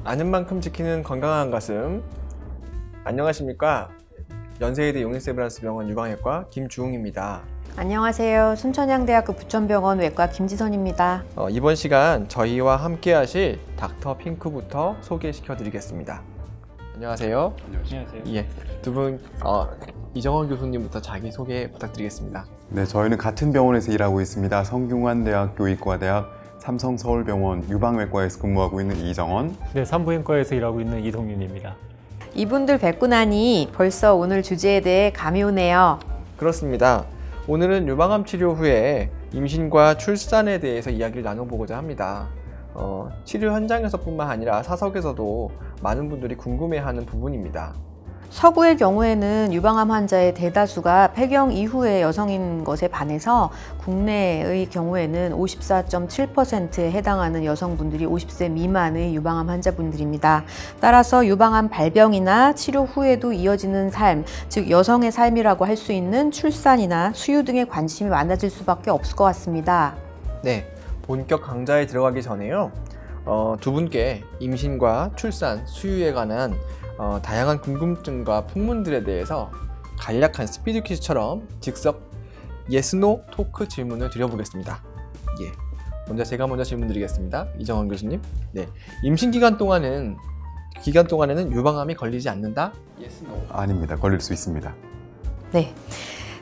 아는 만큼 지키는 건강한 가슴. 안녕하십니까? 연세의대 용인세브란스 병원 유방외과 김주웅입니다. 안녕하세요. 순천향대학교 부천병원 외과 김지선입니다. 이번 시간 저희와 함께 하실 닥터 핑크부터 소개시켜 드리겠습니다. 안녕하세요. 안녕하세요. 예, 두 분 이정원 교수님부터 자기소개 부탁드리겠습니다. 네, 저희는 같은 병원에서 일하고 있습니다. 성균관대학교 의과대학 삼성서울병원 유방외과에서 근무하고 있는 이정원. 네, 산부인과에서 일하고 있는 이동윤입니다. 이분들 뵙고 나니 벌써 오늘 주제에 대해 감이 오네요. 그렇습니다. 오늘은 유방암 치료 후에 임신과 출산에 대해서 이야기를 나눠보고자 합니다. 치료 현장에서뿐만 아니라 사석에서도 많은 분들이 궁금해하는 부분입니다. 서구의 경우에는 유방암 환자의 대다수가 폐경 이후의 여성인 것에 반해서 국내의 경우에는 54.7%에 해당하는 여성분들이 50세 미만의 유방암 환자분들입니다. 따라서 유방암 발병이나 치료 후에도 이어지는 삶, 즉 여성의 삶이라고 할 수 있는 출산이나 수유 등에 관심이 많아질 수밖에 없을 것 같습니다. 네, 본격 강좌에 들어가기 전에요. 두 분께 임신과 출산, 수유에 관한 다양한 궁금증과 풍문들에 대해서 간략한 스피드 퀴즈처럼 즉석 yes, no 토크 질문을 드려보겠습니다. 예, 제가 먼저 질문 드리겠습니다. 이정원 교수님. 네, 임신 기간 동안에는 유방암이 걸리지 않는다? yes, no. 아닙니다. 걸릴 수 있습니다. 네.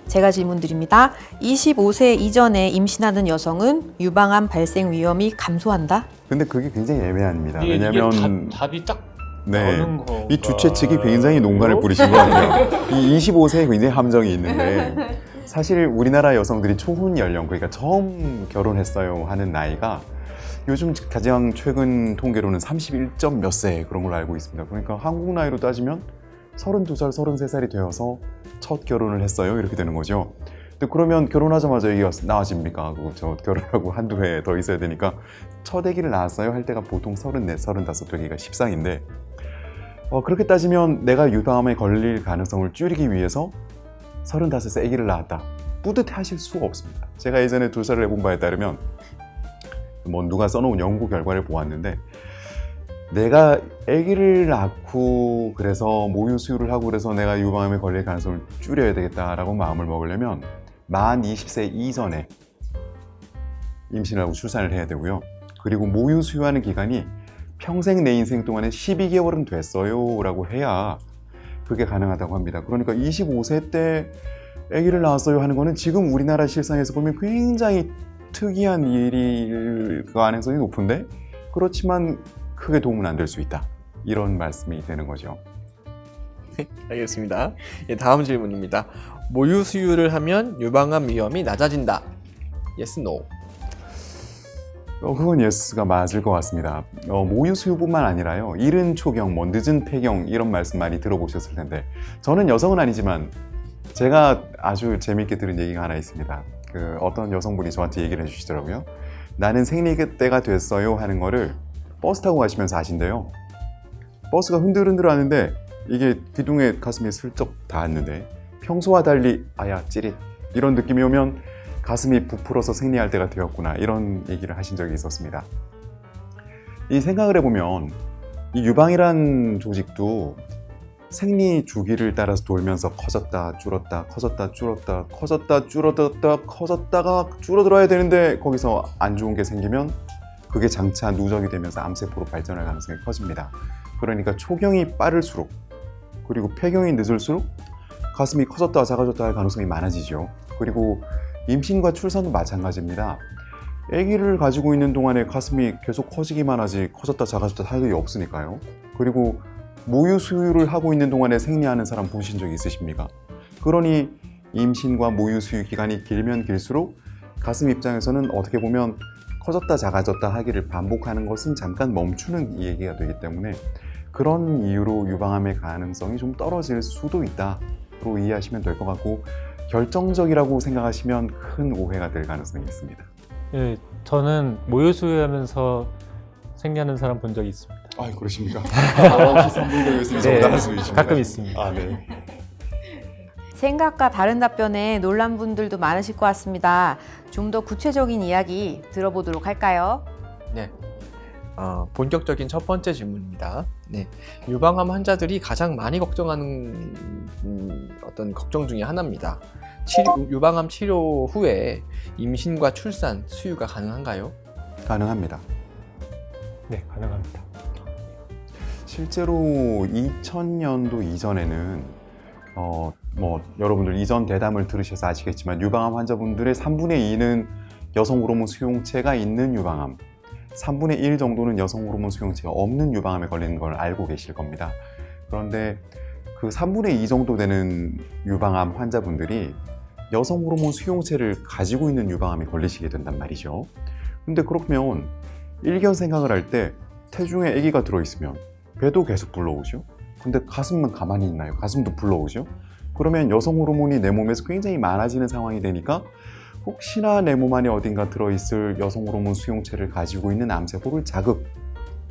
제가 질문 드립니다. 25세 이전에 임신하는 여성은 유방암 발생 위험이 감소한다? 근데 그게 굉장히 애매합니다. 이게 왜냐면 답이 딱 네, 나오는 거. 이 주최 측이 굉장히 농간을 뿌리신 것 같아요. 이 25세에 굉장히 함정이 있는데 사실 우리나라 여성들이 초혼 연령, 그러니까 처음 결혼했어요 하는 나이가 요즘 가장 최근 통계로는 31점 몇 세 그런 걸로 알고 있습니다. 그러니까 한국 나이로 따지면 32살, 33살이 되어서 첫 결혼을 했어요. 이렇게 되는 거죠. 근데 그러면 결혼하자마자 얘기가 나아집니까? 저 결혼하고 한두 해 더 있어야 되니까 첫 아기를 낳았어요 할 때가 보통 34, 35 되기가 십상인데 그렇게 따지면 내가 유방암에 걸릴 가능성을 줄이기 위해서 35세 아기를 낳았다. 뿌듯해하실 수가 없습니다. 제가 예전에 조사를 해본 바에 따르면 누가 써놓은 연구 결과를 보았는데 내가 아기를 낳고 그래서 모유 수유를 하고 그래서 내가 유방암에 걸릴 가능성을 줄여야 되겠다라고 마음을 먹으려면 만 20세 이전에 임신을 하고 출산을 해야 되고요. 그리고 모유 수유하는 기간이 평생 내 인생 동안에 12개월은 됐어요 라고 해야 그게 가능하다고 합니다. 그러니까 25세 때 아기를 낳았어요 하는 거는 지금 우리나라 실상에서 보면 굉장히 특이한 일일 가능성이 높은데 그렇지만 크게 도움은 안 될 수 있다. 이런 말씀이 되는 거죠. 알겠습니다. 예, 다음 질문입니다. 모유 수유를 하면 유방암 위험이 낮아진다. yes, no. 그건 예스가 맞을 것 같습니다. 모유 수유뿐만 아니라요. 이른 초경, 늦은 폐경 이런 말씀 많이 들어보셨을 텐데 저는 여성은 아니지만 제가 아주 재미있게 들은 얘기가 하나 있습니다. 어떤 여성분이 저한테 얘기를 해주시더라고요. 나는 생리 때가 됐어요 하는 거를 버스 타고 가시면서 하신대요. 버스가 흔들흔들 하는데 이게 기둥에 가슴에 슬쩍 닿았는데 평소와 달리 아야 찌릿 이런 느낌이 오면 가슴이 부풀어서 생리할 때가 되었구나 이런 얘기를 하신 적이 있었습니다. 이 생각을 해보면 이 유방이란 조직도 생리 주기를 따라서 돌면서 커졌다 줄었다 커졌다 줄었다 커졌다 줄었다 커졌다가 줄어들어야 되는데 거기서 안 좋은 게 생기면 그게 장차 누적이 되면서 암세포로 발전할 가능성이 커집니다. 그러니까 초경이 빠를수록 그리고 폐경이 늦을수록 가슴이 커졌다 작아졌다 할 가능성이 많아지죠. 그리고 임신과 출산도 마찬가지입니다. 아기를 가지고 있는 동안에 가슴이 계속 커지기만 하지 커졌다 작아졌다 할 일이 없으니까요. 그리고 모유 수유를 하고 있는 동안에 생리하는 사람 보신 적 있으십니까? 그러니 임신과 모유 수유 기간이 길면 길수록 가슴 입장에서는 어떻게 보면 커졌다 작아졌다 하기를 반복하는 것은 잠깐 멈추는 얘기가 되기 때문에 그런 이유로 유방암의 가능성이 좀 떨어질 수도 있다로 이해하시면 될 것 같고 결정적이라고 생각하시면 큰 오해가 될 가능성이 있습니다. 예, 저는 모유 수유하면서 생리하는 사람 본 적이 있습니다. 아, 그러십니까? 혹시 산부인과 교수님 네, 전화할 수 있습니까? 가끔 있습니다. 아, 네. 생각과 다른 답변에 놀란 분들도 많으실 것 같습니다. 좀 더 구체적인 이야기 들어보도록 할까요? 네. 본격적인 첫 번째 질문입니다. 네, 유방암 환자들이 가장 많이 걱정하는 어떤 걱정 중에 하나입니다. 유방암 치료 후에 임신과 출산, 수유가 가능한가요? 가능합니다. 네, 가능합니다. 실제로 2000년도 이전에는 여러분들 이전 대담을 들으셔서 아시겠지만 유방암 환자분들의 3분의 2는 여성 호르몬 수용체가 있는 유방암, 3분의 1 정도는 여성 호르몬 수용체가 없는 유방암에 걸리는 걸 알고 계실 겁니다. 그런데 그 3분의 2 정도 되는 유방암 환자분들이 여성 호르몬 수용체를 가지고 있는 유방암에 걸리시게 된단 말이죠. 근데 그러면 일견 생각을 할 때 태중에 아기가 들어있으면 배도 계속 불러오죠. 근데 가슴만 가만히 있나요? 가슴도 불러오죠. 그러면 여성 호르몬이 내 몸에서 굉장히 많아지는 상황이 되니까 혹시나 내 몸 안에 어딘가 들어있을 여성 호르몬 수용체를 가지고 있는 암세포를 자극,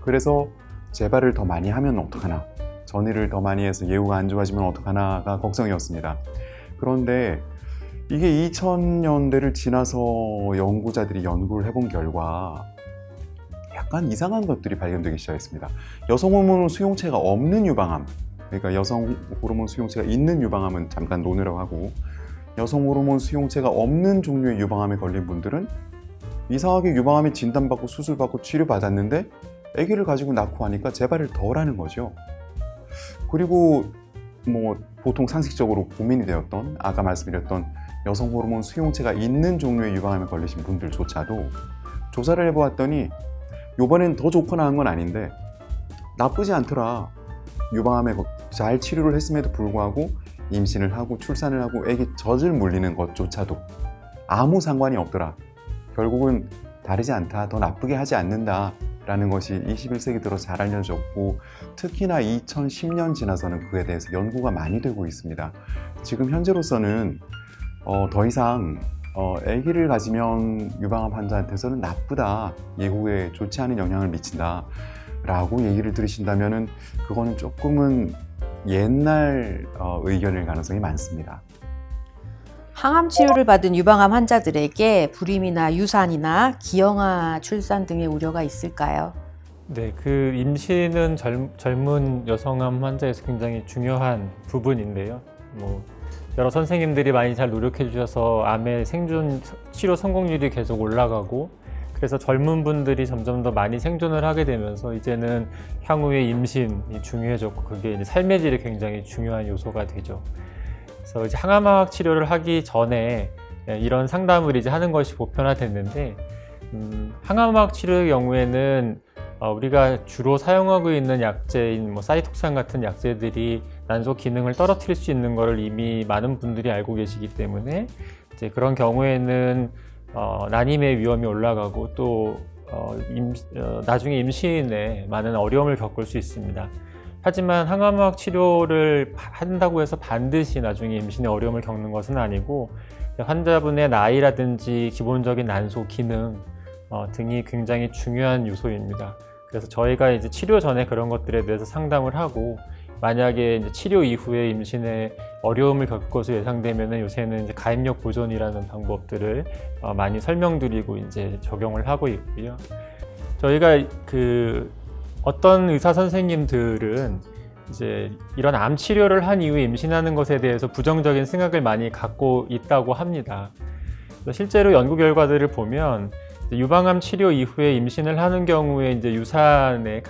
그래서 재발을 더 많이 하면 어떡하나, 전이를 더 많이 해서 예후가 안 좋아지면 어떡하나가 걱정이었습니다. 그런데 이게 2000년대를 지나서 연구자들이 연구를 해본 결과 약간 이상한 것들이 발견되기 시작했습니다. 여성 호르몬 수용체가 없는 유방암, 그러니까 여성 호르몬 수용체가 있는 유방암은 잠깐 논의라고 하고, 여성 호르몬 수용체가 없는 종류의 유방암에 걸린 분들은 이상하게 유방암에 진단받고 수술받고 치료받았는데 아기를 가지고 낳고 하니까 재발을 덜 하는 거죠. 그리고 보통 상식적으로 고민이 되었던, 아까 말씀드렸던 여성 호르몬 수용체가 있는 종류의 유방암에 걸리신 분들조차도 조사를 해보았더니 이번엔 더 좋고 나은 건 아닌데 나쁘지 않더라. 유방암에 잘 치료를 했음에도 불구하고 임신을 하고 출산을 하고 애기 젖을 물리는 것조차도 아무 상관이 없더라. 결국은 다르지 않다. 더 나쁘게 하지 않는다. 라는 것이 21세기 들어 잘 알려졌고, 특히나 2010년 지나서는 그에 대해서 연구가 많이 되고 있습니다. 지금 현재로서는 더 이상 아기를 가지면 유방암 환자한테서는 나쁘다, 예후에 좋지 않은 영향을 미친다 라고 얘기를 들으신다면 그거는 조금은 옛날 의견일 가능성이 많습니다. 항암 치료를 받은 유방암 환자들에게 불임이나 유산이나 기형아 출산 등의 우려가 있을까요? 네, 그 임신은 젊은 여성암 환자에서 굉장히 중요한 부분인데요. 여러 선생님들이 많이 잘 노력해 주셔서 암의 생존 치료 성공률이 계속 올라가고, 그래서 젊은 분들이 점점 더 많이 생존을 하게 되면서 이제는 향후에 임신이 중요해졌고, 그게 이제 삶의 질이 굉장히 중요한 요소가 되죠. 그래서 이제 항암화학 치료를 하기 전에 이런 상담을 이제 하는 것이 보편화됐는데, 항암화학 치료의 경우에는 우리가 주로 사용하고 있는 약제인 사이톡산 같은 약제들이 난소 기능을 떨어뜨릴 수 있는 것을 이미 많은 분들이 알고 계시기 때문에 이제 그런 경우에는 난임의 위험이 올라가고 또 나중에 임신에 많은 어려움을 겪을 수 있습니다. 하지만 항암화학 치료를 한다고 해서 반드시 나중에 임신에 어려움을 겪는 것은 아니고, 환자분의 나이라든지 기본적인 난소 기능 등이 굉장히 중요한 요소입니다. 그래서 저희가 이제 치료 전에 그런 것들에 대해서 상담을 하고, 만약에 이제 치료 이후에 임신에 어려움을 겪을 것으로 예상되면 요새는 이제 가입력 보존이라는 방법들을 많이 설명드리고 이제 적용을 하고 있고요. 저희가 어떤 의사 선생님들은 이제 이런 암 치료를 한 이후에 임신하는 것에 대해서 부정적인 생각을 많이 갖고 있다고 합니다. 실제로 연구 결과들을 보면 유방암 치료 이후에 임신을 하는 경우에 이제 유산의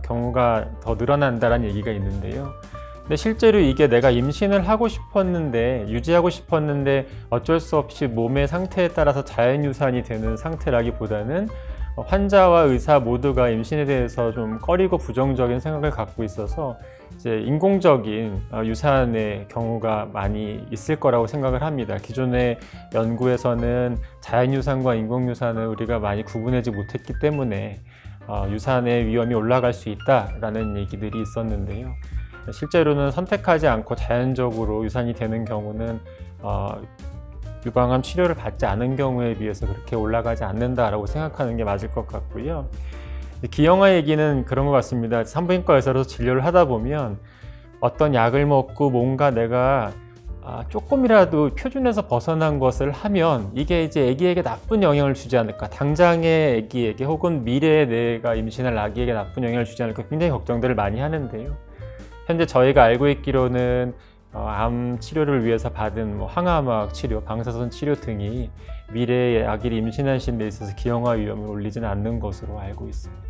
경우가 더 늘어난다는 얘기가 있는데요. 근데 실제로 이게 내가 임신을 하고 싶었는데, 유지하고 싶었는데 어쩔 수 없이 몸의 상태에 따라서 자연유산이 되는 상태라기보다는 환자와 의사 모두가 임신에 대해서 좀 꺼리고 부정적인 생각을 갖고 있어서 이제 인공적인 유산의 경우가 많이 있을 거라고 생각을 합니다. 기존의 연구에서는 자연유산과 인공유산을 우리가 많이 구분하지 못했기 때문에 유산의 위험이 올라갈 수 있다라는 얘기들이 있었는데요. 실제로는 선택하지 않고 자연적으로 유산이 되는 경우는 유방암 치료를 받지 않은 경우에 비해서 그렇게 올라가지 않는다라고 생각하는 게 맞을 것 같고요. 기형아 얘기는 그런 것 같습니다. 산부인과 의사로서 진료를 하다 보면 어떤 약을 먹고 뭔가 내가 조금이라도 표준에서 벗어난 것을 하면 이게 이제 아기에게 나쁜 영향을 주지 않을까, 당장의 아기에게 혹은 미래에 내가 임신할 아기에게 나쁜 영향을 주지 않을까 굉장히 걱정들을 많이 하는데요. 현재 저희가 알고 있기로는 암 치료를 위해서 받은 항암학 치료, 방사선 치료 등이 미래에 아기를 임신하신 데 있어서 기형아 위험을 올리지는 않는 것으로 알고 있습니다.